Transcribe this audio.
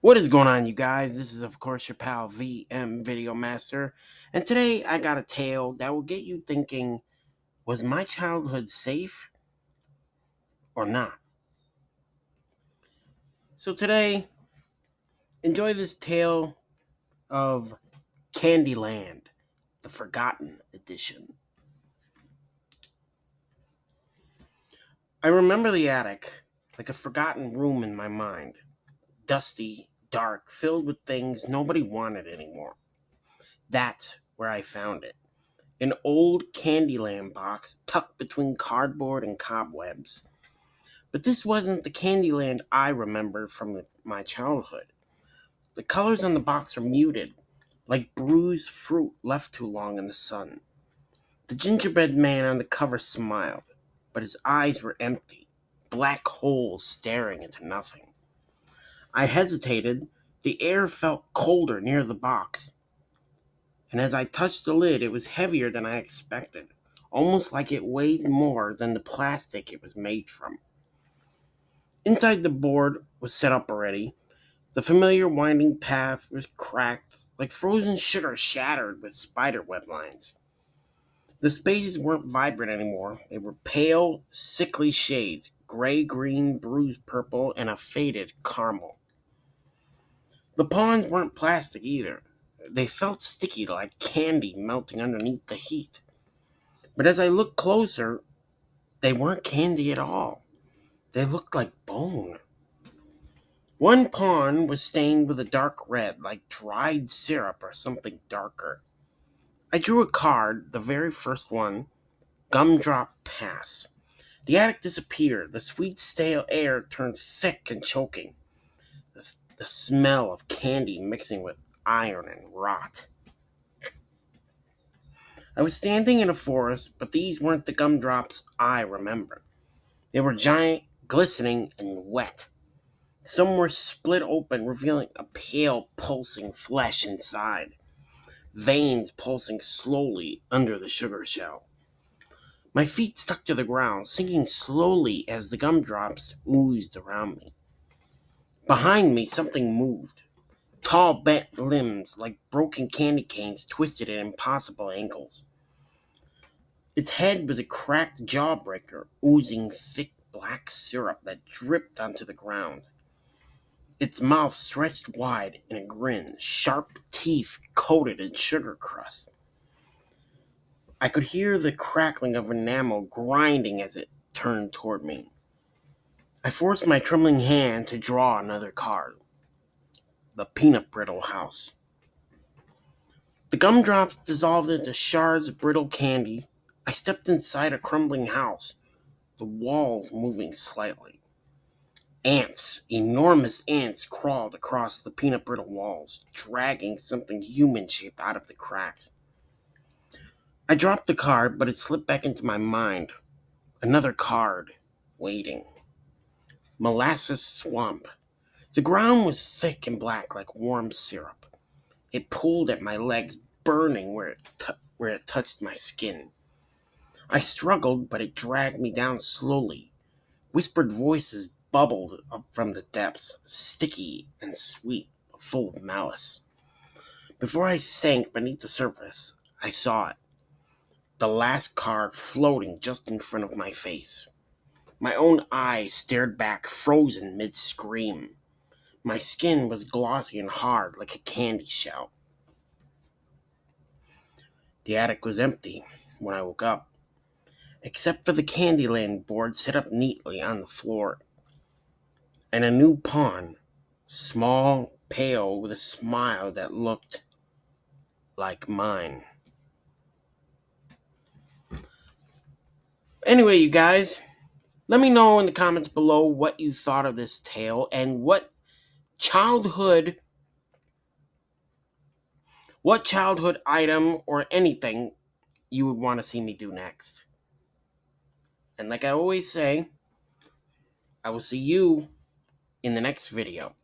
What is going on, you guys? This is, of course, your pal VM Video Master, and today I got a tale that will get you thinking, was my childhood safe or not? So, today, enjoy this tale of Candyland, the Forgotten Edition. I remember the attic like a forgotten room in my mind, dusty, dark, filled with things nobody wanted anymore. That's where I found it. An old Candyland box tucked between cardboard and cobwebs. But this wasn't the Candyland I remembered from my childhood. The colors on the box were muted, like bruised fruit left too long in the sun. The gingerbread man on the cover smiled, but his eyes were empty, black holes staring into nothing. I hesitated. The air felt colder near the box, and as I touched the lid, it was heavier than I expected, almost like it weighed more than the plastic it was made from. Inside the board was set up already. The familiar winding path was cracked, like frozen sugar shattered with spiderweb lines. The spaces weren't vibrant anymore. They were pale, sickly shades, gray green, bruised purple, and a faded caramel. The pawns weren't plastic either. They felt sticky like candy melting underneath the heat. But as I looked closer, they weren't candy at all. They looked like bone. One pawn was stained with a dark red, like dried syrup or something darker. I drew a card, the very first one, Gumdrop Pass. The attic disappeared. The sweet, stale air turned thick and choking. The smell of candy mixing with iron and rot. I was standing in a forest, but these weren't the gumdrops I remember. They were giant, glistening, and wet. Some were split open, revealing a pale, pulsing flesh inside, veins pulsing slowly under the sugar shell. My feet stuck to the ground, sinking slowly as the gumdrops oozed around me. Behind me, something moved. Tall, bent limbs, like broken candy canes, twisted at impossible angles. Its head was a cracked jawbreaker, oozing thick black syrup that dripped onto the ground. Its mouth stretched wide in a grin, sharp teeth coated in sugar crust. I could hear the crackling of enamel grinding as it turned toward me. I forced my trembling hand to draw another card. The peanut brittle house. The gumdrops dissolved into shards of brittle candy. I stepped inside a crumbling house, the walls moving slightly. Ants, enormous ants, crawled across the peanut brittle walls, dragging something human shaped out of the cracks. I dropped the card, but it slipped back into my mind. Another card, waiting. Molasses swamp. The ground was thick and black like warm syrup. It pulled at my legs, burning where it touched my skin. I struggled, but it dragged me down slowly. Whispered voices bubbled up from the depths, sticky and sweet, full of malice. Before I sank beneath the surface, I saw it. The last card floating just in front of my face. My own eyes stared back, frozen mid-scream. My skin was glossy and hard like a candy shell. The attic was empty when I woke up, except for the Candyland board set up neatly on the floor, and a new pawn, small, pale, with a smile that looked like mine. Anyway, you guys, let me know in the comments below what you thought of this tale and childhood what childhood item or anything you would want to see me do next. And like I always say, I will see you in the next video.